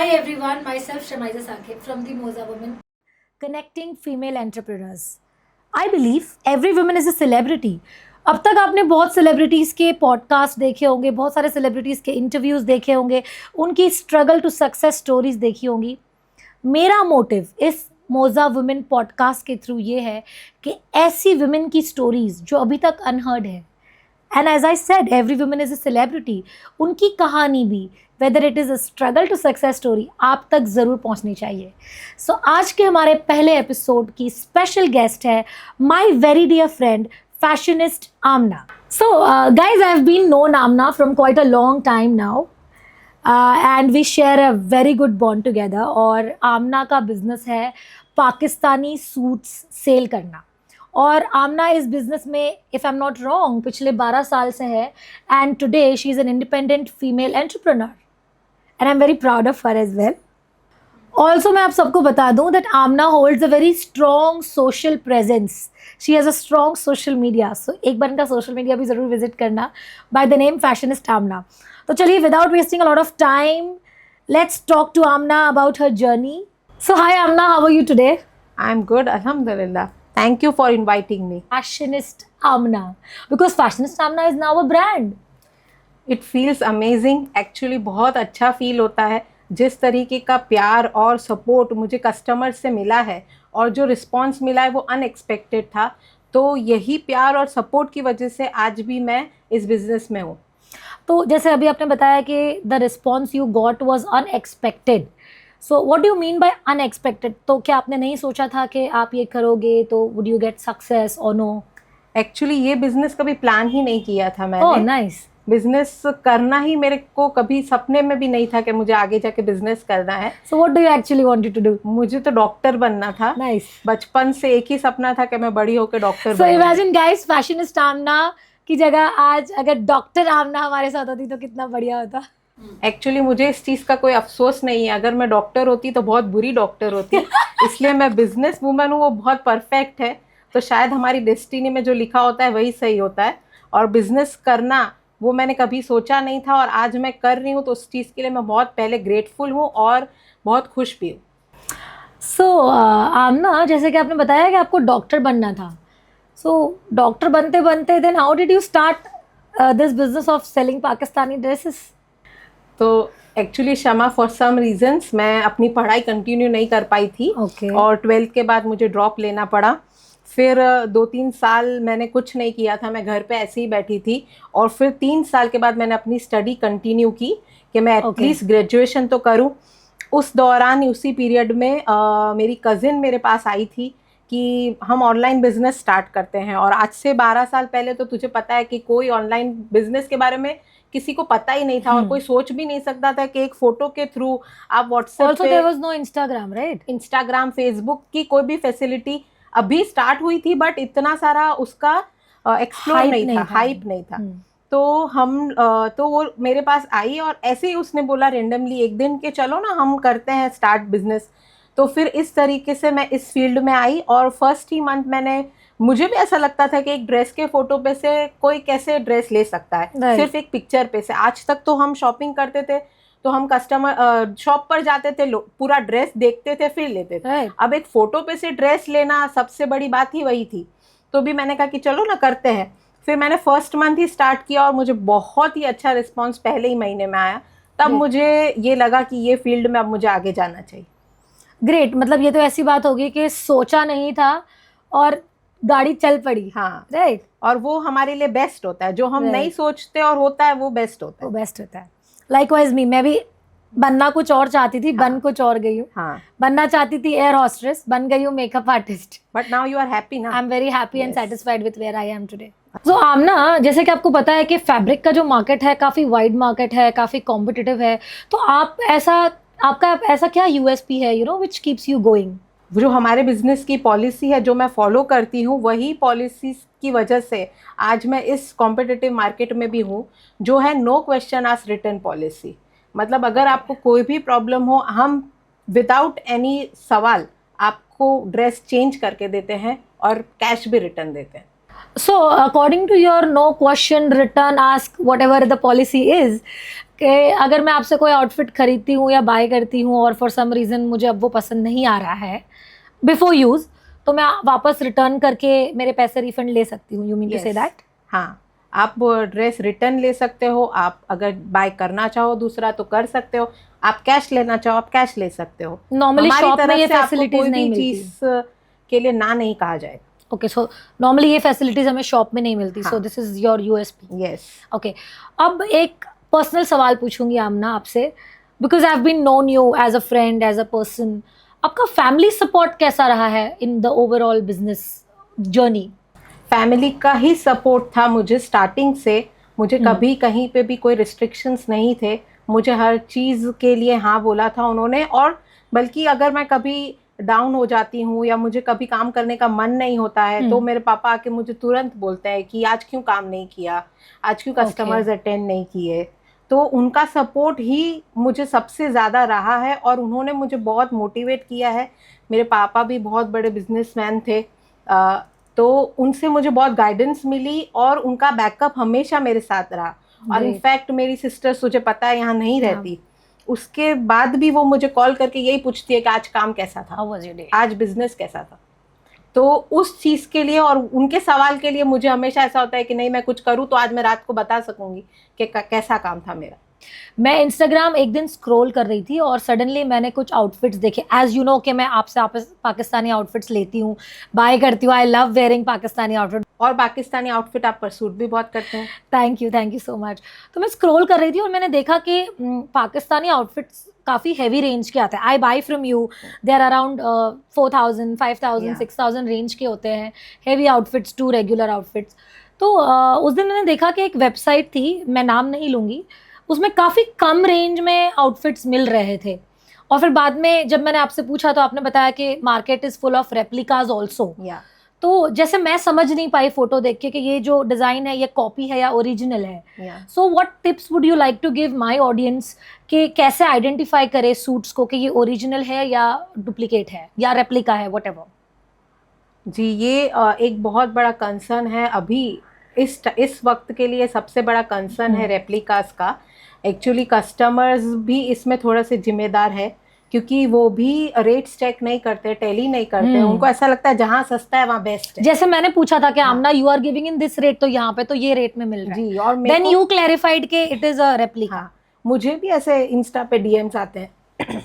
Hi everyone, myself Shamiza Sakib from the Moza Women. Connecting female entrepreneurs. I believe every woman is a celebrity. अब तक आपने बहुत celebrities के podcast देखे होंगे, बहुत सारे सेलिब्रिटीज़ के इंटरव्यूज़ देखे होंगे, उनकी स्ट्रगल टू सक्सेस स्टोरीज देखी होंगी. मेरा मोटिव इस मोजा वुमेन पॉडकास्ट के थ्रू ये है कि ऐसी वुमेन की स्टोरीज जो अभी तक अनहर्ड है, and as I said every women is a celebrity, उनकी कहानी भी whether it is a struggle to success story आप तक ज़रूर पहुंचनी चाहिए. सो आज के हमारे पहले एपिसोड की स्पेशल गेस्ट है my very dear friend fashionist Amna. So guys, I've been known Amna from quite a long time now and we share a very good bond together. और आमना का बिजनेस है पाकिस्तानी सूट्स सेल करना, और आमना इस business में if I am not wrong पिछले 12 साल से है, and today she is an independent female entrepreneur and I am very proud of her as well. Also मैं आप सबको बता दूं that Aamna holds a very strong social presence. She has a strong social media, सो एक बार इनका social media भी ज़रूर विजिट करना by the name fashionist Aamna. तो चलिए without wasting a lot of time, let's talk to Amna about her journey. So hi Amna, how are you today? I am good, alhamdulillah. Thank you for inviting me. Fashionist Amna, because Fashionist Amna is now a brand. It feels amazing. Actually बहुत अच्छा feel होता है. जिस तरीके का प्यार और support मुझे कस्टमर से मिला है और जो रिस्पॉन्स मिला है वो अनएक्सपेक्टेड था. तो यही प्यार और सपोर्ट की वजह से आज भी मैं इस बिज़नेस में हूँ. तो जैसे अभी आपने बताया कि the response you got was unexpected, so what do you mean by unexpected? तो क्या आपने नहीं सोचा था कि आप ये करोगे तो वुड यू गेट सक्सेस और नो? एक्चुअली ये बिज़नेस कभी प्लान ही नहीं किया था मैंने. Oh nice. बिजनेस करना ही मेरे को कभी सपने में भी नहीं था कि मुझे आगे जाके बिजनेस करना है. So what do you actually wanted to do? मुझे तो डॉक्टर बनना था. नाइस. बचपन से एक ही सपना था कि मैं बड़ी होकर डॉक्टर सो इमेजिन गाइस, फैशनिस्ट आमना की जगह आज अगर डॉक्टर आमना हमारे साथ होती तो कितना बढ़िया होता. एक्चुअली मुझे इस चीज़ का कोई अफसोस नहीं है. अगर मैं डॉक्टर होती तो बहुत बुरी डॉक्टर होती. इसलिए मैं बिजनेस वूमन हूँ, वो बहुत परफेक्ट है. तो शायद हमारी डेस्टिनी में जो लिखा होता है वही सही होता है. और बिजनेस करना वो मैंने कभी सोचा नहीं था और आज मैं कर रही हूँ, तो उस चीज़ के लिए मैं बहुत पहले ग्रेटफुल हूँ और बहुत खुश भी हूँ. सो आमना, जैसे कि आपने बताया कि आपको डॉक्टर बनना था, सो डॉक्टर बनते बनते then how did you start this business of selling Pakistani dresses? तो actually Shama, for some reasons मैं अपनी पढ़ाई कंटिन्यू नहीं कर पाई थी. और 12th के बाद मुझे ड्रॉप लेना पड़ा. फिर 2-3 साल मैंने कुछ नहीं किया था, मैं घर पे ऐसे ही बैठी थी. और फिर 3 साल के बाद मैंने अपनी स्टडी कंटिन्यू की कि मैं एटलीस्ट ग्रेजुएशन तो करूं. उस दौरान ही, उसी पीरियड में मेरी कज़िन मेरे पास आई थी कि हम ऑनलाइन बिजनेस स्टार्ट करते हैं. और आज से 12 साल पहले तो तुझे पता है कि कोई ऑनलाइन बिजनेस के बारे में किसी को पता ही नहीं था. और कोई सोच भी नहीं सकता था कि एक फोटो के थ्रू आप व्हाट्सएप पे, there was no Instagram, right? Instagram, Facebook की कोई भी फैसिलिटी अभी स्टार्ट हुई थी, बट इतना सारा उसका एक्सप्लोर नहीं था, हाइप नहीं था. तो वो मेरे पास आई और ऐसे ही उसने बोला रेंडमली एक दिन कि चलो ना हम करते हैं स्टार्ट बिजनेस. तो फिर इस तरीके से मैं इस फील्ड में आई. और फर्स्ट ही मंथ मुझे भी ऐसा लगता था कि एक ड्रेस के फोटो पे से कोई कैसे ड्रेस ले सकता है, सिर्फ एक पिक्चर पे से. आज तक तो हम शॉपिंग करते थे तो हम कस्टमर शॉप पर जाते थे, पूरा ड्रेस देखते थे फिर लेते थे. अब एक फोटो पे से ड्रेस लेना सबसे बड़ी बात ही वही थी. तो भी मैंने कहा कि चलो ना करते हैं. फिर मैंने फर्स्ट मंथ ही स्टार्ट किया और मुझे बहुत ही अच्छा रिस्पॉन्स पहले ही महीने में आया. तब मुझे ये लगा कि ये फील्ड में अब मुझे आगे जाना चाहिए. ग्रेट. मतलब ये तो ऐसी बात होगी कि सोचा नहीं था और गाड़ी चल पड़ी. हाँ, राइट. और वो हमारे लिए बेस्ट होता है. जो हम नहीं सोचते और होता है वो बेस्ट होता है. वो बेस्ट होता है. लाइकवाइज मैं भी बनना कुछ और चाहती थी, बन कुछ और गई हूँ. हाँ. बनना चाहती थी एयर हॉस्टेस, बन गई हूँ makeup artist. But now you are happy ना? I am very happy and satisfied with where I am today. So Aamna, जैसे कि आपको पता है कि फैब्रिक का जो मार्केट है काफ़ी वाइड मार्केट है, काफ़ी कॉम्पिटिटिव है. तो आपका ऐसा क्या यूएसपी है विच कीप्स यू गोइंग? जो हमारे बिजनेस की पॉलिसी है जो मैं फॉलो करती हूँ, वही पॉलिसीज की वजह से आज मैं इस कॉम्पिटिटिव मार्केट में भी हूँ, जो है no question asked return policy. मतलब अगर आपको कोई भी प्रॉब्लम हो, हम विदाउट एनी सवाल आपको ड्रेस चेंज करके देते हैं और कैश भी रिटर्न देते हैं. So according to your no question return ask whatever the policy is, कि अगर मैं आपसे कोई आउटफिट खरीदती हूँ या बाय करती हूँ और फॉर सम रीज़न मुझे अब वो पसंद नहीं आ रहा है बिफोर यूज़, तो मैं वापस रिटर्न करके मेरे पैसे रिफंड ले सकती हूँ, you mean to say that? हाँ, आप ड्रेस रिटर्न ले सकते हो, आप अगर बाय करना चाहो दूसरा तो कर सकते हो, आप कैश लेना चाहो आप कैश ले सकते हो। नॉर्मली हमारी शॉप में तरफ ये से आपको फैसिलिटीज कोई नहीं भी मिलती। चीज के लिए ना नहीं कहा जाएगा। ओके, सो नॉर्मली ये फैसिलिटीज हमें शॉप में नहीं मिलती, सो हाँ। This is your USP. Yes. Okay, अब एक पर्सनल सवाल पूछूंगी आमना आपसे, because I have been known you as a friend, as a person. आपका फैमिली सपोर्ट कैसा रहा है in the overall business journey? Family का ही सपोर्ट था मुझे स्टार्टिंग से। मुझे कभी कहीं पे भी कोई रिस्ट्रिक्शंस नहीं थे, मुझे हर चीज़ के लिए हाँ बोला था उन्होंने। और बल्कि अगर मैं कभी डाउन हो जाती हूँ या मुझे कभी काम करने का मन नहीं होता है तो मेरे पापा आके मुझे तुरंत बोलते हैं कि आज क्यों काम नहीं किया, आज क्यों कस्टमर्स अटेंड नहीं किए। तो उनका सपोर्ट ही मुझे सबसे ज़्यादा रहा है और उन्होंने मुझे बहुत मोटिवेट किया है। मेरे पापा भी बहुत बड़े बिजनेसमैन थे, तो उनसे मुझे बहुत गाइडेंस मिली और उनका बैकअप हमेशा मेरे साथ रहा। और इनफैक्ट मेरी सिस्टर्स, तुझे पता है, यहाँ नहीं रहती, उसके बाद भी वो मुझे कॉल करके यही पूछती है कि आज काम कैसा था, आज बिजनेस कैसा था। तो उस चीज़ के लिए और उनके सवाल के लिए मुझे हमेशा ऐसा होता है कि नहीं, मैं कुछ करूँ तो आज मैं रात को बता सकूंगी कि कैसा काम था मेरा। मैं इंस्टाग्राम एक दिन स्क्रॉल कर रही थी और सडनली मैंने कुछ आउटफिट्स देखे। एज यू नो कि मैं आपसे पाकिस्तानी आउटफिट्स लेती हूँ, बाय करती हूँ। I love wearing Pakistani outfit, और पाकिस्तानी आउटफिट आप पर सूट भी बहुत करते हैं। Thank you so much. तो मैं स्क्रॉल कर रही थी और मैंने देखा कि पाकिस्तानी आउटफिट्स काफ़ी हैवी रेंज के आते हैं। I buy from you, they are around 4000, 5000, 6000 range के होते हैं heavy outfits to regular outfits. तो उस दिन मैंने देखा कि एक वेबसाइट थी, मैं नाम नहीं लूँगी, उसमें काफ़ी कम रेंज में आउटफिट्स मिल रहे थे। और फिर बाद में जब मैंने आपसे पूछा तो आपने बताया कि market is full of replicas also. तो जैसे मैं समझ नहीं पाई फोटो देख के कि ये जो डिज़ाइन है ये कॉपी है या ओरिजिनल है। So what tips would you like to give my audience कि कैसे आइडेंटिफाई करे सूट्स को कि ये ओरिजिनल है या डुप्लीकेट है या रेप्लिका है, व्हाटएवर? जी, ये एक बहुत बड़ा कंसर्न है अभी इस वक्त के लिए। सबसे बड़ा कंसर्न है रेप्लिकास का। एक्चुअली कस्टमर्स भी इसमें थोड़ा से जिम्मेदार है, क्योंकि वो भी रेट्स चेक नहीं करते, टैली नहीं करते। उनको ऐसा लगता है जहाँ सस्ता है वहाँ बेस्ट है। जैसे मैंने पूछा था कि Aamna you are giving in this rate, तो यहाँ पे तो ये रेट में मिल रहा है जी। और देन यू क्लैरिफाइड कि इट इज अ रेप्लिका। मुझे भी ऐसे इंस्टा पे डीएम्स आते हैं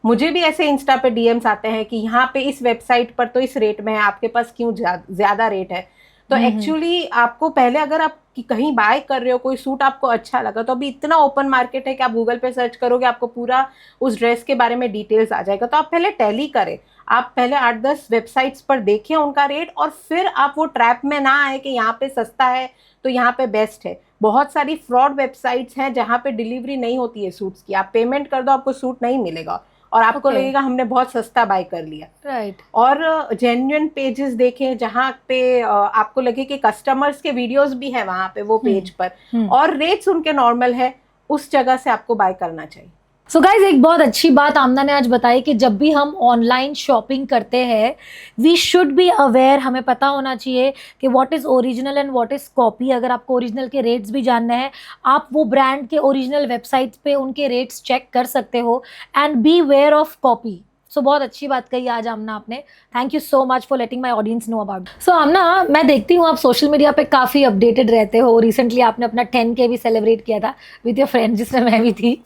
मुझे भी ऐसे इंस्टा पे डीएम्स आते हैं कि यहाँ पे इस वेबसाइट पर तो इस रेट में है, आपके पास क्यों ज्यादा रेट है। तो एक्चुअली आपको पहले, अगर आप कहीं बाय कर रहे हो, कोई सूट आपको अच्छा लगा, तो अभी इतना ओपन मार्केट है कि आप गूगल पे सर्च करोगे, आपको पूरा उस ड्रेस के बारे में डिटेल्स आ जाएगा। तो आप पहले टैली करें, आप पहले 8-10 वेबसाइट्स पर देखें उनका रेट, और फिर आप वो ट्रैप में ना आए कि यहाँ पे सस्ता है तो यहाँ पे बेस्ट है। बहुत सारी फ्रॉड वेबसाइट्स हैं जहाँ पे डिलीवरी नहीं होती है सूट्स की। आप पेमेंट कर दो, आपको सूट नहीं मिलेगा और आपको लगेगा हमने बहुत सस्ता बाय कर लिया। राइट। और जेन्युइन पेजेस देखें जहाँ पे आपको लगे कि कस्टमर्स के वीडियोस भी है वहाँ पे वो पेज पर और रेट्स उनके नॉर्मल है, उस जगह से आपको बाय करना चाहिए। सो गाइज, एक बहुत अच्छी बात आमना ने आज बताई कि जब भी हम ऑनलाइन शॉपिंग करते हैं वी शुड बी अवेयर, हमें पता होना चाहिए कि what is original and what is copy. अगर आपको ओरिजिनल के रेट्स भी जानने हैं, आप वो ब्रांड के ओरिजिनल वेबसाइट्स पे उनके रेट्स चेक कर सकते हो and be aware of copy. So बहुत अच्छी बात कही आज आमना आपने। Thank you so much for letting my audience know about. So Aamna, मैं देखती हूँ आप सोशल मीडिया पे काफ़ी अपडेटेड रहते हो। रिसेंटली आपने अपना 10K भी सेलिब्रेट किया था विथ योर फ्रेंड, जिसमें मैं भी थी।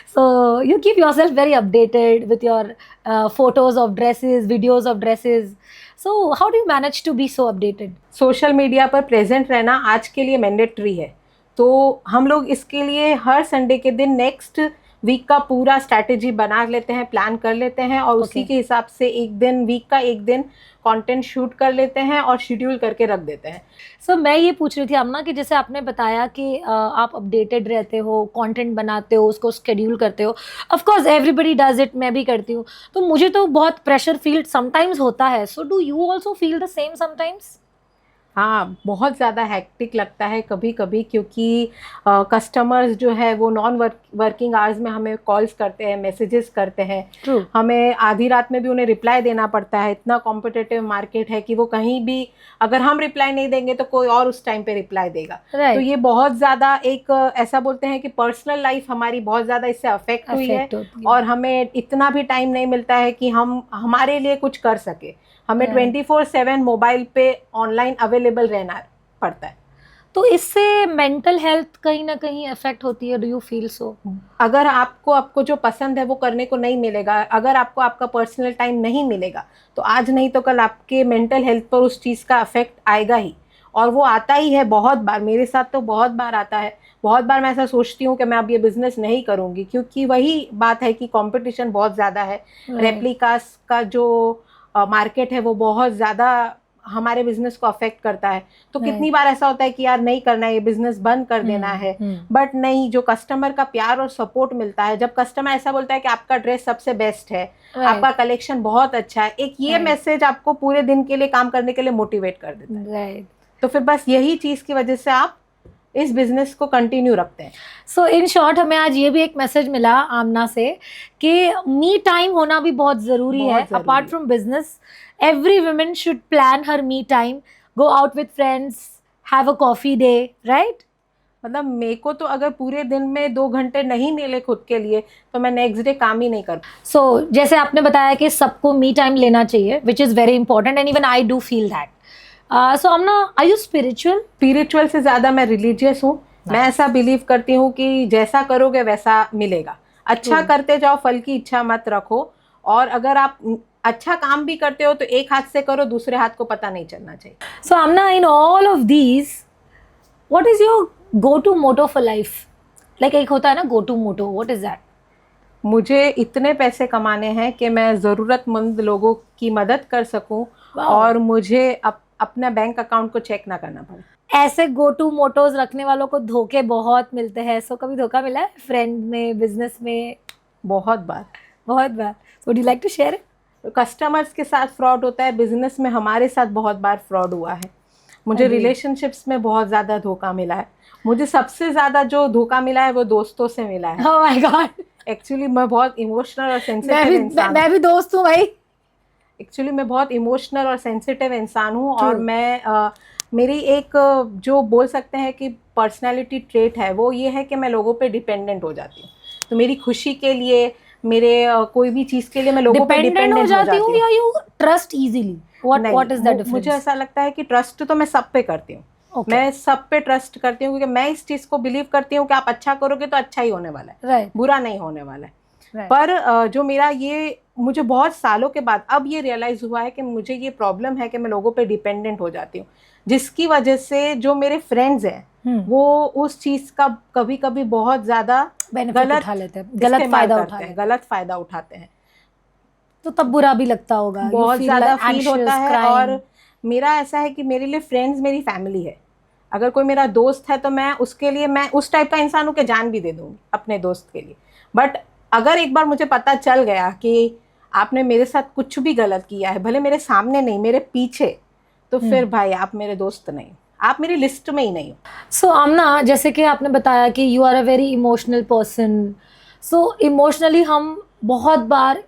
So you keep yourself very updated with your photos of dresses, videos of dresses. So how do you manage to be so updated? Social media पर प्रेजेंट रहना आज के लिए मैंडेटरी है, तो हम लोग इसके लिए हर संडे के दिन नेक्स्ट वीक का पूरा स्ट्रैटेजी बना लेते हैं, प्लान कर लेते हैं और उसी के हिसाब से वीक का एक दिन कंटेंट शूट कर लेते हैं और शेड्यूल करके रख देते हैं। सो मैं ये पूछ रही थी आमना कि जैसे आपने बताया कि आप अपडेटेड रहते हो, कंटेंट बनाते हो, उसको शेड्यूल करते हो। Of course everybody does it, मैं भी करती हूँ। तो मुझे तो बहुत प्रेशर फील समटाइम्स होता है। So do you also feel the same sometimes? हाँ, बहुत ज़्यादा हेक्टिक लगता है कभी कभी, क्योंकि कस्टमर्स जो है वो नॉन वर्किंग आवर्स में हमें कॉल्स करते हैं, मैसेजेस करते हैं। ट्रू। हमें आधी रात में भी उन्हें रिप्लाई देना पड़ता है। इतना कॉम्पिटिटिव मार्केट है कि वो कहीं भी अगर हम रिप्लाई नहीं देंगे तो कोई और उस टाइम पे रिप्लाई देगा। तो राइट। ये बहुत ज़्यादा एक ऐसा बोलते हैं कि पर्सनल लाइफ हमारी बहुत ज़्यादा इससे अफेक्ट हुई है, और हमें इतना भी टाइम नहीं मिलता है कि हम हमारे लिए कुछ कर सके। हमें 24/7 मोबाइल पे ऑनलाइन अवेलेबल रहना पड़ता है। तो इससे मेंटल हेल्थ कहीं ना कहीं अफेक्ट होती है, डू यू फील सो? अगर आपको जो पसंद है वो करने को नहीं मिलेगा, अगर आपको आपका पर्सनल टाइम नहीं मिलेगा, तो आज नहीं तो कल आपके मेंटल हेल्थ पर उस चीज़ का अफेक्ट आएगा ही। और वो आता ही है बहुत बार, मेरे साथ तो बहुत बार आता है। बहुत बार मैं ऐसा सोचती हूँ कि मैं अब ये बिज़नेस नहीं करूँगी, क्योंकि वही बात है कि कंपटीशन बहुत ज़्यादा है। रेप्लिकास का जो मार्केट है वो बहुत ज़्यादा हमारे बिजनेस को अफेक्ट करता है। तो कितनी बार ऐसा होता है कि यार नहीं करना है, ये बिजनेस बंद कर देना है। बट नहीं, जो कस्टमर का प्यार और सपोर्ट मिलता है, जब कस्टमर ऐसा बोलता है कि आपका ड्रेस सबसे बेस्ट है, आपका कलेक्शन बहुत अच्छा है, एक ये मैसेज आपको पूरे दिन के लिए काम करने के लिए मोटिवेट कर देता है। तो फिर बस यही चीज की वजह से आप इस बिजनेस को कंटिन्यू रखते हैं। सो इन शॉर्ट हमें आज ये भी एक मैसेज मिला आमना से कि मी टाइम होना भी बहुत जरूरी है। Apart from business, every woman should plan her me time, go out with friends, have a coffee day, right? मतलब मेरे को तो अगर पूरे दिन में 2 घंटे नहीं मिले खुद के लिए तो मैं नेक्स्ट डे काम ही नहीं कर। सो जैसे आपने बताया कि सबको मी टाइम लेना चाहिए, which is very important, and even I do feel that. So Amna, are you spiritual? Spiritual से ज़्यादा मैं रिलीजियस हूँ। मैं ऐसा बिलीव करती हूँ कि जैसा करोगे वैसा मिलेगा। अच्छा करते जाओ, फल की इच्छा मत रखो। और अगर आप अच्छा काम भी करते हो तो एक हाथ से करो, दूसरे हाथ को पता नहीं चलना चाहिए। So Aamna, in all of these, what is your go to motto for life? Like एक होता है ना go to motto, what is that? मुझे इतने पैसे कमाने हैं कि मैं ज़रूरतमंद लोगों की मदद कर सकूं, और मुझे अपना बैंक अकाउंट को चेक ना करना पड़े। ऐसे गो टू मोटोज रखने वालों को धोखे बहुत मिलते हैं। सो कभी धोखा मिला है फ्रेंड में, बिजनेस में? बहुत बार। बहुत बार। Would you like to share? Customers के साथ फ्रॉड होता है, बिजनेस में हमारे साथ बहुत बार फ्रॉड हुआ है। मुझे रिलेशनशिप्स में बहुत ज़्यादा धोखा मिला है। मुझे सबसे ज़्यादा जो धोखा मिला है वो दोस्तों से मिला है। Oh my God. एक्चुअली मैं बहुत इमोशनल और सेंसिटिव इंसान, मैं भी दोस्त हूँ भाई। एक्चुअली मैं बहुत इमोशनल और सेंसिटिव इंसान हूँ। और मैं मेरी एक जो बोल सकते हैं कि पर्सनालिटी ट्रेट है वो ये है कि मैं लोगों पे डिपेंडेंट हो जाती हूँ। तो मेरी खुशी के लिए, मेरे कोई भी चीज़ के लिए मैं लोगों पे डिपेंडेंट हो जाती हूँ। या you trust easily? What is the difference? मुझे ऐसा लगता है कि ट्रस्ट तो मैं सब पे करती हूँ। मैं सब पे ट्रस्ट करती हूँ, क्योंकि मैं इस चीज़ को बिलीव करती हूँ कि आप अच्छा करोगे तो अच्छा ही होने वाला है, बुरा नहीं होने वाला है। पर जो मेरा ये, मुझे बहुत सालों के बाद अब ये रियलाइज हुआ है कि मुझे ये प्रॉब्लम है कि मैं लोगों पे डिपेंडेंट हो जाती हूँ, जिसकी वजह से जो मेरे फ्रेंड्स हैं वो उस चीज़ का कभी कभी बहुत ज़्यादा गलत फायदा उठाते हैं। तो तब बुरा भी लगता होगा, बहुत ज़्यादा फील होता है। और मेरा ऐसा है कि मेरे लिए फ्रेंड्स मेरी फैमिली है। अगर कोई मेरा दोस्त है तो मैं उसके लिए, मैं उस टाइप का इंसान हूँ कि जान भी दे दूँगी अपने दोस्त के लिए। बट अगर एक बार मुझे पता चल गया कि आपने मेरे साथ कुछ भी गलत किया है, भले मेरे सामने नहीं मेरे पीछे, तो फिर भाई आप मेरे दोस्त नहीं, आप मेरी लिस्ट में ही नहीं हो। सो आमना, जैसे कि आपने बताया कि you are a very emotional person. So emotionally हम बहुत बार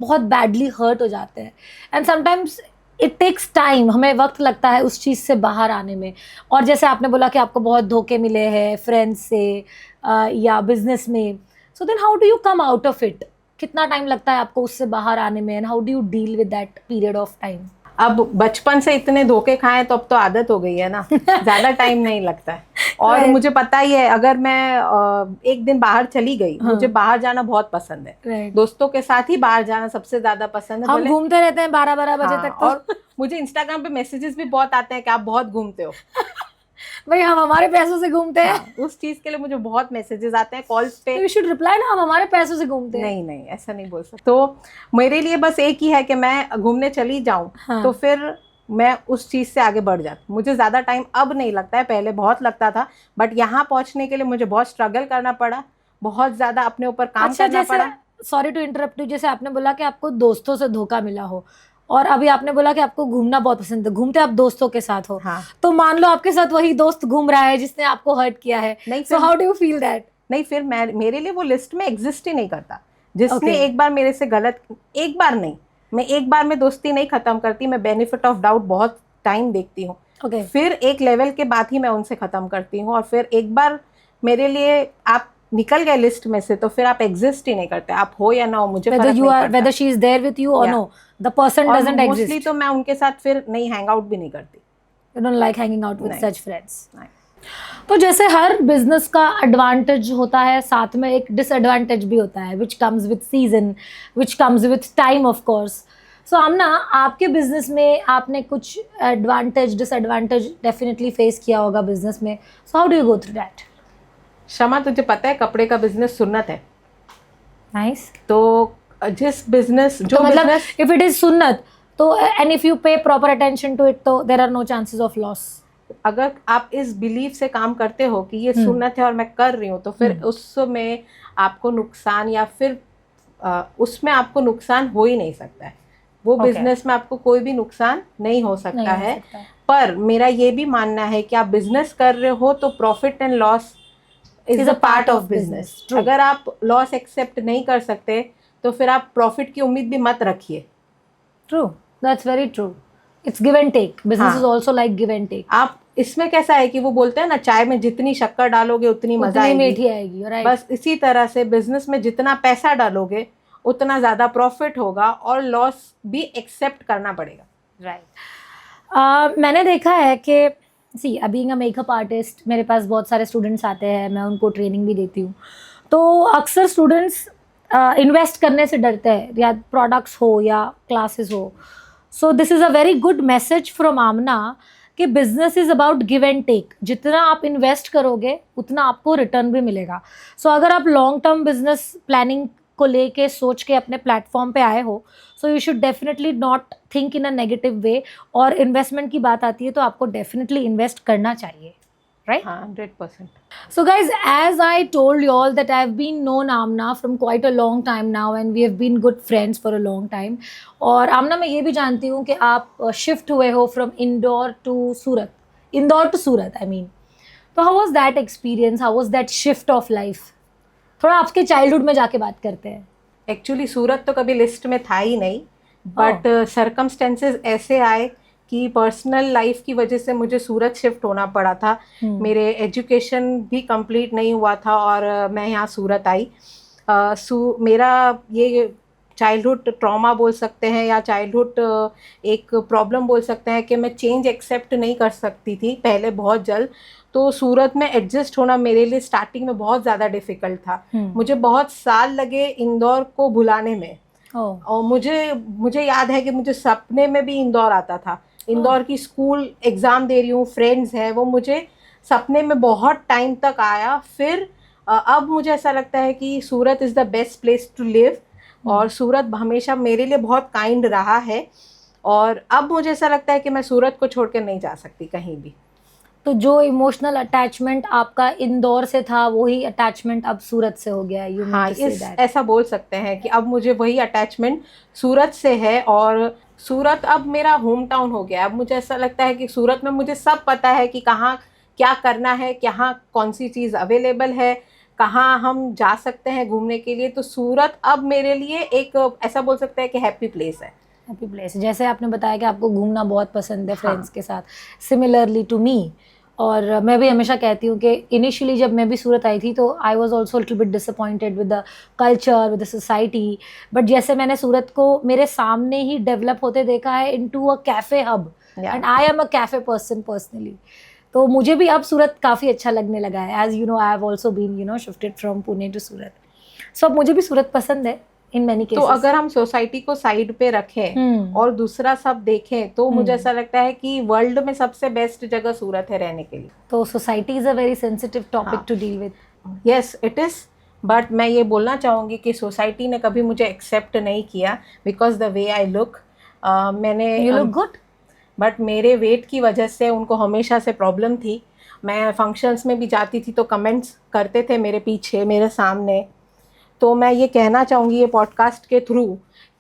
बहुत बैडली हर्ट हो जाते हैं, and sometimes it takes time, हमें वक्त लगता है उस चीज़ से बाहर आने में। और जैसे आपने बोला कि आपको बहुत धोखे मिले हैं फ्रेंड्स से या बिजनेस में, so then how do you come out of it? कितना टाइम लगता है आपको उससे बाहर आने में, and how do you deal with that period of time? अब बचपन से इतने धोखे खाए तो अब तो आदत हो गई है ना। ज़्यादा टाइम नहीं लगता है। और मुझे पता ही है, अगर मैं एक दिन बाहर चली गई, मुझे बाहर जाना बहुत पसंद है। दोस्तों के साथ ही बाहर जाना सबसे ज्यादा पसंद है। हम घूमते रहते हैं 12-12 बजे तक तो। और मुझे इंस्टाग्राम पे मैसेजेस भी बहुत आते हैं कि आप बहुत घूमते हो। भाई हम हमारे पैसों से घूमते हैं। उस चीज के लिए मुझे बहुत मैसेजेस आते हैं कॉल्स पे। यू शुड रिप्लाई ना, हम हमारे पैसों से घूमते हैं। नहीं नहीं, ऐसा नहीं बोल सकते। तो मेरे लिए बस एक ही है कि मैं घूमने चली जाऊं, तो फिर मैं उस चीज़ से आगे बढ़ जाती। मुझे ज़्यादा टाइम अब नहीं लगता है, पहले बहुत लगता था। बट यहाँ पहुँचने के लिए मुझे बहुत स्ट्रगल करना पड़ा, बहुत ज़्यादा अपने ऊपर काम करना पड़ा। सॉरी टू इंटरप्ट यू, जैसे आपने बोला कि आपको दोस्तों से धोखा मिला हो, और अभी आपने बोला कि आपको घूमना बहुत पसंद है, घूमते आप दोस्तों के साथ हो, हाँ। तो मान लो आपके साथ वही दोस्त घूम रहा है जिसने आपको हर्ट किया है, नहीं, सो how do you feel that? नहीं, फिर मेरे लिए वो लिस्ट में एग्जिस्ट ही नहीं करता। जिसने Okay. एक बार मेरे से गलत, एक बार नहीं, मैं एक बार में दोस्ती नहीं खत्म करती, मैं बेनिफिट ऑफ डाउट बहुत टाइम देखती हूँ। Okay. फिर एक लेवल के बाद ही मैं उनसे खत्म करती हूँ, और फिर एक बार मेरे लिए आप निकल गए लिस्ट में से, तो फिर आप एग्जिस्ट ही नहीं करते, आप हो या ना हो, मुझे फर्क नहीं पड़ता। whether she is there with you or Yeah. no, the person और doesn't मोस्टली exist. तो मैं उनके साथ फिर नहीं हैंग आउट भी नहीं करती। You don't like hanging out with नहीं। such friends. नहीं। तो जैसे हर बिजनेस का एडवांटेज होता है, साथ में एक डिसएडवांटेज भी होता है, which comes with season, which comes with time of course. So Aamna, आपके बिजनेस में आपने कुछ एडवांटेज डिसएडवांटेज डेफिनेटली फेस किया होगा बिजनेस में, so how do you go through that? Shama, तुझे पता है कपड़े का बिजनेस सुन्नत है। नाइस। तो जिस बिजनेस जो तो मतलब बिजनेस इफ इट इज सुन्नत, तो and if you pay proper attention to it, तो there are no chances of loss. अगर आप इस बिलीफ से काम करते हो कि ये सुन्नत है और मैं कर रही हूँ, तो फिर उसमें आपको नुकसान या फिर उसमें आपको नुकसान हो ही नहीं सकता है। वो बिजनेस में आपको कोई भी नुकसान नहीं हो सकता है। पर मेरा ये भी मानना है कि आप बिजनेस कर रहे हो तो profit and loss is a part of business. अगर आप लॉस एक्सेप्ट नहीं कर सकते तो फिर आप प्रॉफिट की उम्मीद भी मत रखिए। True, that's very true. It's give and take, business is also like give and take. आप इसमें कैसा है कि वो बोलते हैं ना, चाय में जितनी शक्कर डालोगे उतनी मजा आएगी, मीठी आएगी, राइट? बस इसी तरह से बिजनेस में जितना पैसा डालोगे उतना ज्यादा प्रॉफिट होगा और लॉस भी एक्सेप्ट करना पड़ेगा। राइट। मैंने देखा है कि सी, बीइंग अ मेकअप आर्टिस्ट, मेरे पास बहुत सारे स्टूडेंट्स आते हैं, मैं उनको ट्रेनिंग भी देती हूँ। तो अक्सर स्टूडेंट्स इन्वेस्ट करने से डरते हैं, या प्रोडक्ट्स हो या क्लासेस हो। So this is a very good message from Aamna कि business is about give and take. जितना आप इन्वेस्ट करोगे उतना आपको रिटर्न भी मिलेगा। सो अगर आप लॉन्ग टर्म बिजनेस प्लानिंग को लेके सोच के अपने प्लेटफॉर्म पे आए हो, so you should definitely not think in a negative way. और इन्वेस्टमेंट की बात आती है तो आपको डेफिनेटली इन्वेस्ट करना चाहिए, right? 100%. So guys, as I told you all that I've been known Amna from quite a long time now, and we have been good friends for a long time. और आमना, मैं ये भी जानती हूँ कि आप शिफ्ट हुए हो from Indore to Surat, I mean. तो how was that experience? How was that shift of life? थोड़ा आपके चाइल्डहुड में जाके बात करते हैं। एक्चुअली सूरत तो कभी लिस्ट में था ही नहीं, बट सर्कमस्टेंसेस ऐसे आए कि पर्सनल लाइफ की वजह से मुझे सूरत शिफ्ट होना पड़ा था। मेरे एजुकेशन भी कंप्लीट नहीं हुआ था और मैं यहाँ सूरत आई। मेरा ये चाइल्डहुड ट्रॉमा बोल सकते हैं या चाइल्डहुड एक प्रॉब्लम बोल सकते हैं कि मैं चेंज एक्सेप्ट नहीं कर सकती थी पहले बहुत जल्द। तो सूरत में एडजस्ट होना मेरे लिए स्टार्टिंग में बहुत ज़्यादा डिफ़िकल्ट था। मुझे बहुत साल लगे इंदौर को भुलाने में। और मुझे याद है कि मुझे सपने में भी इंदौर आता था। इंदौर की स्कूल एग्ज़ाम दे रही हूँ, फ्रेंड्स हैं, वो मुझे सपने में बहुत टाइम तक आया। फिर अब मुझे ऐसा लगता है कि Surat is the best place to live, और सूरत हमेशा मेरे लिए बहुत काइंड रहा है। और अब मुझे ऐसा लगता है कि मैं सूरत को छोड़ कर नहीं जा सकती कहीं भी। तो जो इमोशनल अटैचमेंट आपका इंदौर से था, वही अटैचमेंट अब सूरत से हो गया है। हाँ, ऐसा बोल सकते हैं कि अब मुझे वही अटैचमेंट सूरत से है, और सूरत अब मेरा होम टाउन हो गया। अब मुझे ऐसा लगता है कि सूरत में मुझे सब पता है कि कहाँ क्या करना है, कहाँ कौन सी चीज़ अवेलेबल है, कहाँ हम जा सकते हैं घूमने के लिए। तो सूरत अब मेरे लिए एक ऐसा बोल सकते हैं कि हैप्पी प्लेस है। हैप्पी प्लेस, जैसे आपने बताया कि आपको घूमना बहुत पसंद है फ्रेंड्स के साथ, सिमिलरली टू मी। और मैं भी हमेशा कहती हूँ कि इनिशियली जब मैं भी सूरत आई थी तो I was also little bit disappointed with the culture, with the society. But जैसे मैंने सूरत को मेरे सामने ही डेवलप होते देखा है into a cafe hub, and I am a cafe person personally, तो मुझे भी अब सूरत काफ़ी अच्छा लगने लगा है। As you know, I have also been shifted from Pune to Surat. So अब मुझे भी सूरत पसंद है इन मैनी केसेस। तो अगर हम सोसाइटी को साइड पे रखें और दूसरा सब देखें तो मुझे ऐसा लगता है कि वर्ल्ड में सबसे बेस्ट जगह सूरत है रहने के लिए। तो society is a very sensitive topic to deal with. Yes it is, but मैं ये बोलना चाहूँगी कि सोसाइटी ने कभी मुझे एक्सेप्ट नहीं किया because the way I look. मैंने यू लुक गुड, बट मेरे वेट की वजह से उनको हमेशा से प्रॉब्लम थी। मैं फंक्शंस में भी जाती थी तो कमेंट्स करते थे मेरे पीछे, मेरे सामने। तो मैं ये कहना चाहूँगी ये पॉडकास्ट के थ्रू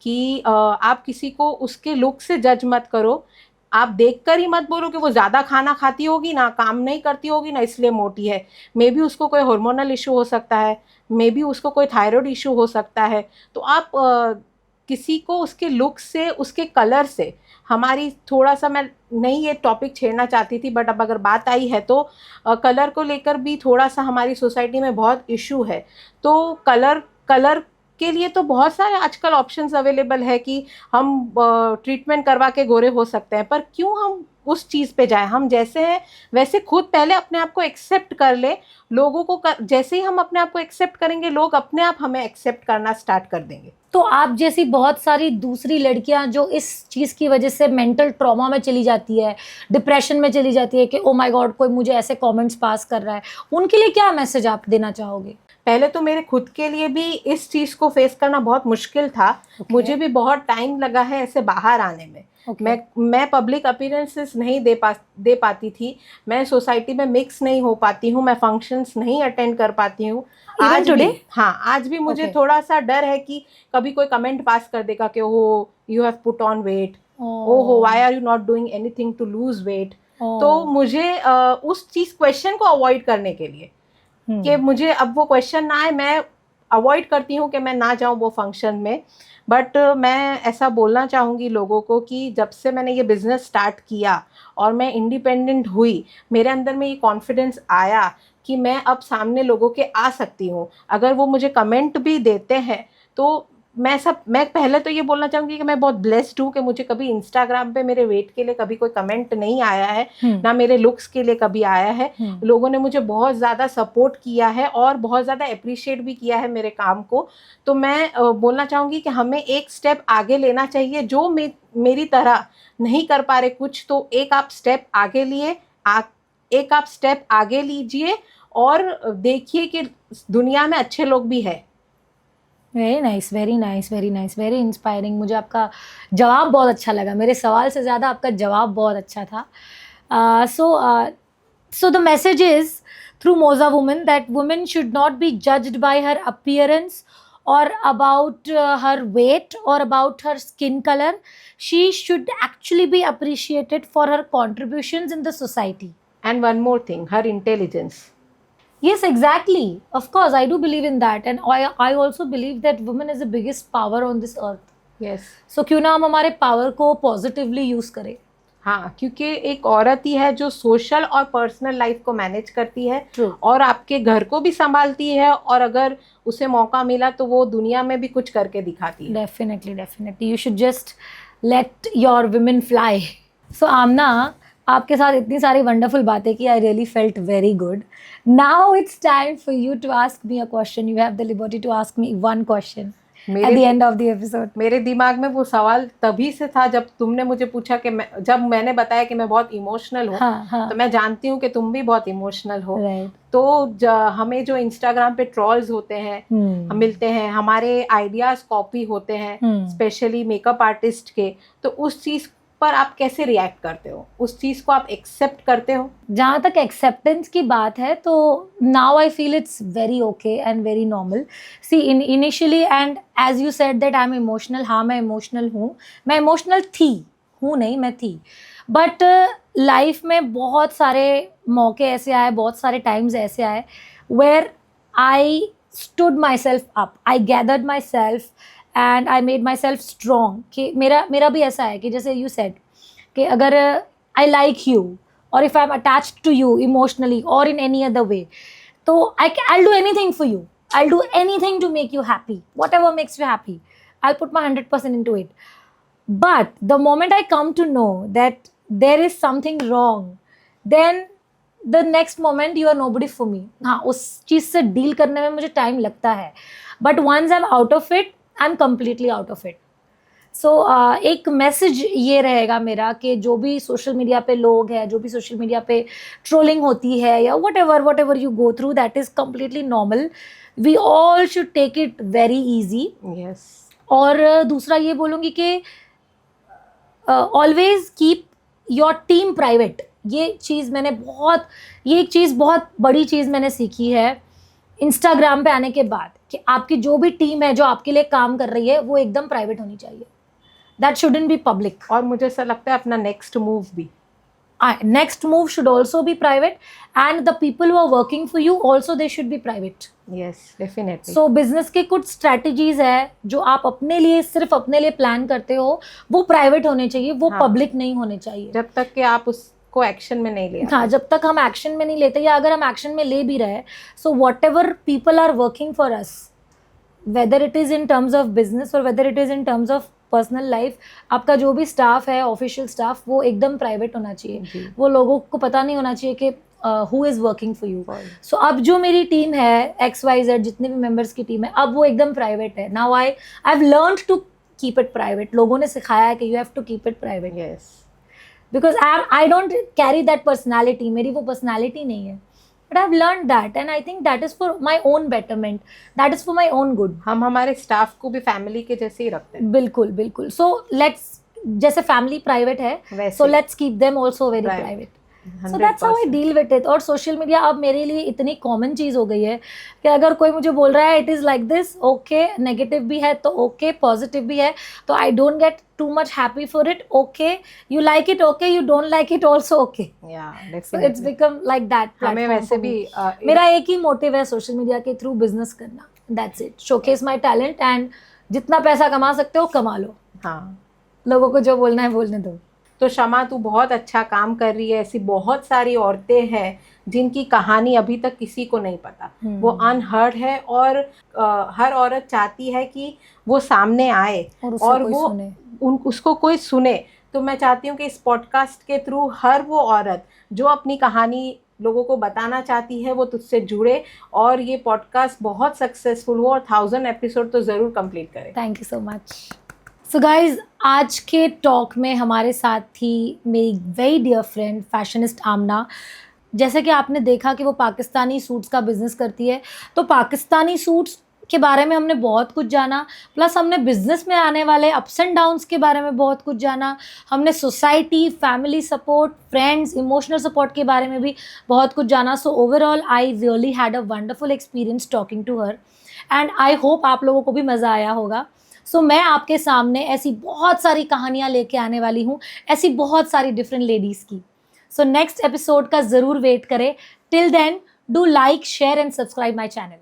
कि आप किसी को उसके लुक से जज मत करो। आप देखकर ही मत बोलो कि वो ज़्यादा खाना खाती होगी ना, काम नहीं करती होगी ना, इसलिए मोटी है। मे बी उसको कोई हार्मोनल इशू हो सकता है, मे बी उसको कोई थायराइड इशू हो सकता है। तो आप किसी को उसके लुक से, उसके कलर से, हमारी थोड़ा सा, मैं नहीं ये टॉपिक छेड़ना चाहती थी बट अब अगर बात आई है तो कलर को लेकर भी थोड़ा सा हमारी सोसाइटी में बहुत इशू है। तो कलर कलर के लिए तो बहुत सारे आजकल ऑप्शंस अवेलेबल है कि हम ट्रीटमेंट करवा के गोरे हो सकते हैं, पर क्यों हम उस चीज़ पे जाएं? हम जैसे हैं वैसे खुद पहले अपने आप को एक्सेप्ट कर ले। लोगों को जैसे ही हम अपने आप को एक्सेप्ट करेंगे, लोग अपने आप हमें एक्सेप्ट करना स्टार्ट कर देंगे। तो आप जैसी बहुत सारी दूसरी लड़कियां जो इस चीज़ की वजह से मेंटल ट्रॉमा में चली जाती है, डिप्रेशन में चली जाती है कि ओ माय गॉड कोई मुझे ऐसे कमेंट्स पास कर रहा है, उनके लिए क्या मैसेज आप देना चाहोगे? पहले तो मेरे खुद के लिए भी इस चीज़ को फेस करना बहुत मुश्किल था। मुझे भी बहुत टाइम लगा है ऐसे बाहर आने में। मैं पब्लिक अपीयरेंसेस नहीं दे पाती थी। मैं सोसाइटी में मिक्स नहीं हो पाती हूँ। मैं फंक्शंस नहीं अटेंड कर पाती हूँ। आज भी, हाँ, आज भी मुझे थोड़ा सा डर है कि कभी कोई कमेंट पास कर देगा कि oh you have put on weight, oh why are you not doing anything to lose weight. तो मुझे उस चीज़ क्वेश्चन को अवॉइड करने के लिए कि मुझे अब वो क्वेश्चन ना आए, मैं अवॉइड करती हूँ कि मैं ना जाऊँ वो फंक्शन में। बट मैं ऐसा बोलना चाहूँगी लोगों को कि जब से मैंने ये बिज़नेस स्टार्ट किया और मैं इंडिपेंडेंट हुई, मेरे अंदर में ये कॉन्फिडेंस आया कि मैं अब सामने लोगों के आ सकती हूँ। अगर वो मुझे कमेंट भी देते हैं तो मैं पहले तो ये बोलना चाहूँगी कि मैं बहुत ब्लेस्ड हूँ कि मुझे कभी इंस्टाग्राम पे मेरे वेट के लिए कभी कोई कमेंट नहीं आया है, ना मेरे लुक्स के लिए कभी आया है। लोगों ने मुझे बहुत ज़्यादा सपोर्ट किया है और बहुत ज़्यादा अप्रिशिएट भी किया है मेरे काम को। तो मैं बोलना चाहूँगी कि हमें एक स्टेप आगे लेना चाहिए। जो मेरी तरह नहीं कर पा रहे कुछ, तो एक आप स्टेप आगे लीजिए और देखिए कि दुनिया में अच्छे लोग भी है। Very nice, very nice, very nice, very inspiring. मुझे आपका जवाब बहुत अच्छा लगा। मेरे सवाल से ज़्यादा आपका जवाब बहुत अच्छा था। So the message is through Moza Woman that women should not be judged by her appearance or about her weight or about her skin color. She should actually be appreciated for her contributions in the society. And one more thing, her intelligence. Yes, exactly. Of course, I do believe in that. And I also believe that woman is the biggest power on this earth. Yes. So क्यों ना हम हमारे power को positively use करें। हाँ, क्योंकि एक औरत ही है जो सोशल और पर्सनल लाइफ को मैनेज करती है। True. और आपके घर को भी संभालती है, और अगर उसे मौका मिला तो वो दुनिया में भी कुछ करके दिखाती है। Definitely, definitely, you should just let your women fly. So Aamna, आपके साथ इतनी सारी वंडरफुल बातें की, I really felt very good. Now it's time for you to ask me a question. You have the liberty to ask me one question at the end of the episode. मेरे दिमाग में वो सवाल तभी से था जब तुमने मुझे पूछा कि जब मैंने बताया कि मैं बहुत इमोशनल हूँ। हाँ. तो मैं जानती हूँ कि तुम भी बहुत इमोशनल हो। Right. तो हमें जो इंस्टाग्राम पे ट्रॉल्स होते हैं, हम मिलते हैं, हमारे आइडियाज कॉपी होते हैं, स्पेशली मेकअप आर्टिस्ट के, तो उस चीज पर आप कैसे रिएक्ट करते हो? उस चीज को आप एक्सेप्ट करते हो? जहाँ तक एक्सेप्टेंस की बात है तो now I feel it's very okay and very normal. See initially, and as you said that I am emotional, हाँ मैं इमोशनल हूँ, मैं इमोशनल थी। बट लाइफ में बहुत सारे मौके ऐसे आए, बहुत सारे टाइम्स ऐसे आए where I stood myself up, I gathered myself and I made myself strong. कि मेरा भी ऐसा है कि जैसे यू सेड कि अगर आई लाइक यू और if I am attached to you emotionally और इन एनी अदर वे, तो I'll do anything for you. I'll do anything to make you happy. Whatever makes you happy, I'll put my 100% into it. But the moment I come to know that there is something wrong, then the next moment you are nobody for me. हाँ, उस चीज़ से deal करने में मुझे time लगता है, but once I'm out of it, I'm completely out of it. So एक message ये रहेगा मेरा कि जो भी सोशल मीडिया पे लोग हैं, जो भी सोशल मीडिया पे ट्रोलिंग होती है या whatever you go through, that is completely normal. We all should take it very easy. Yes. और दूसरा ये बोलूँगी कि always keep your team private. ये एक चीज़ बहुत बड़ी चीज़ मैंने सीखी है इंस्टाग्राम पे आने के बाद। कि आपकी जो भी टीम है जो आपके लिए काम कर रही है वो एकदम प्राइवेट होनी चाहिए. That shouldn't be public. और मुझे ऐसा लगता है अपना नेक्स्ट मूव भी, next move should also be private, and the people who are working for you also they should be private. Yes definitely. So business के कुछ strategies है जो आप अपने लिए सिर्फ अपने लिए प्लान करते हो वो प्राइवेट होने चाहिए, वो हाँ. पब्लिक नहीं होने चाहिए. जब तक कि आप उसको एक्शन में नहीं ले. हाँ, जब तक हम एक्शन में नहीं लेते, या अगर हम एक्शन में ले भी रहे, so whatever people are working for us, whether it is in terms of business और whether it is in terms of personal life, आपका जो भी स्टाफ है, ऑफिशियल स्टाफ, वो एकदम प्राइवेट होना चाहिए. वो लोगों को पता नहीं होना चाहिए कि who is working for you. So अब जो मेरी टीम है XYZ, जितने भी मेंबर्स की टीम है, अब वो एकदम प्राइवेट है. Now I have learned to keep it private. लोगों ने सिखाया है कि you have to keep it private. Yes. Because I don't carry that personality. मेरी वो पर्सनैलिटी नहीं है. But I've learned that, and I think that is for my own betterment. That is for my own good. हम हमारे staff को भी family के जैसे ही रखते हैं. बिल्कुल बिल्कुल. So let's, जैसे फैमिली प्राइवेट है, so let's keep them also very private. So that's how I deal with it. और सोशल मीडिया अब मेरे लिए इतनी कॉमन चीज़ हो गई है कि अगर कोई मुझे बोल रहा है it is like this, okay, negative भी है तो ओके, पॉजिटिव भी है तो I don't get too much happy for it. Okay, you like it, okay, you don't like it also, okay. It's become like that. हमें वैसे भी मेरा एक ही मोटिव है सोशल मीडिया के थ्रू बिजनेस करना. That's it. Showcase my talent, and जितना पैसा कमा सकते हो कमा लो. हाँ, लोगों को जो बोलना है बोलने दो. तो शमा तू बहुत अच्छा काम कर रही है. ऐसी बहुत सारी औरतें हैं जिनकी कहानी अभी तक किसी को नहीं पता. वो अनहर्ड है और हर औरत चाहती है कि वो सामने आए और वो उसको कोई सुने. तो मैं चाहती हूँ कि इस पॉडकास्ट के थ्रू हर वो औरत जो अपनी कहानी लोगों को बताना चाहती है वो तुझसे जुड़े और ये पॉडकास्ट बहुत सक्सेसफुल हो और 1000 एपिसोड तो ज़रूर कंप्लीट करे. Thank you so much. So guys, आज के टॉक में हमारे साथ थी मेरी वेरी डियर फ्रेंड फैशनिस्ट आमना. जैसे कि आपने देखा कि वो पाकिस्तानी सूट्स का बिज़नेस करती है, तो पाकिस्तानी सूट्स के बारे में हमने बहुत कुछ जाना, प्लस हमने बिज़नेस में आने वाले अप्स एंड डाउन्स के बारे में बहुत कुछ जाना. हमने society, family support, friends, emotional support के बारे में भी बहुत कुछ जाना. So overall I really had a wonderful experience talking to her, and I hope आप लोगों को भी मज़ा आया होगा. सो मैं आपके सामने ऐसी बहुत सारी कहानियाँ लेके आने वाली हूँ, ऐसी बहुत सारी डिफरेंट लेडीज़ की. सो नेक्स्ट एपिसोड का ज़रूर वेट करें. Till then, do like, share and subscribe my channel.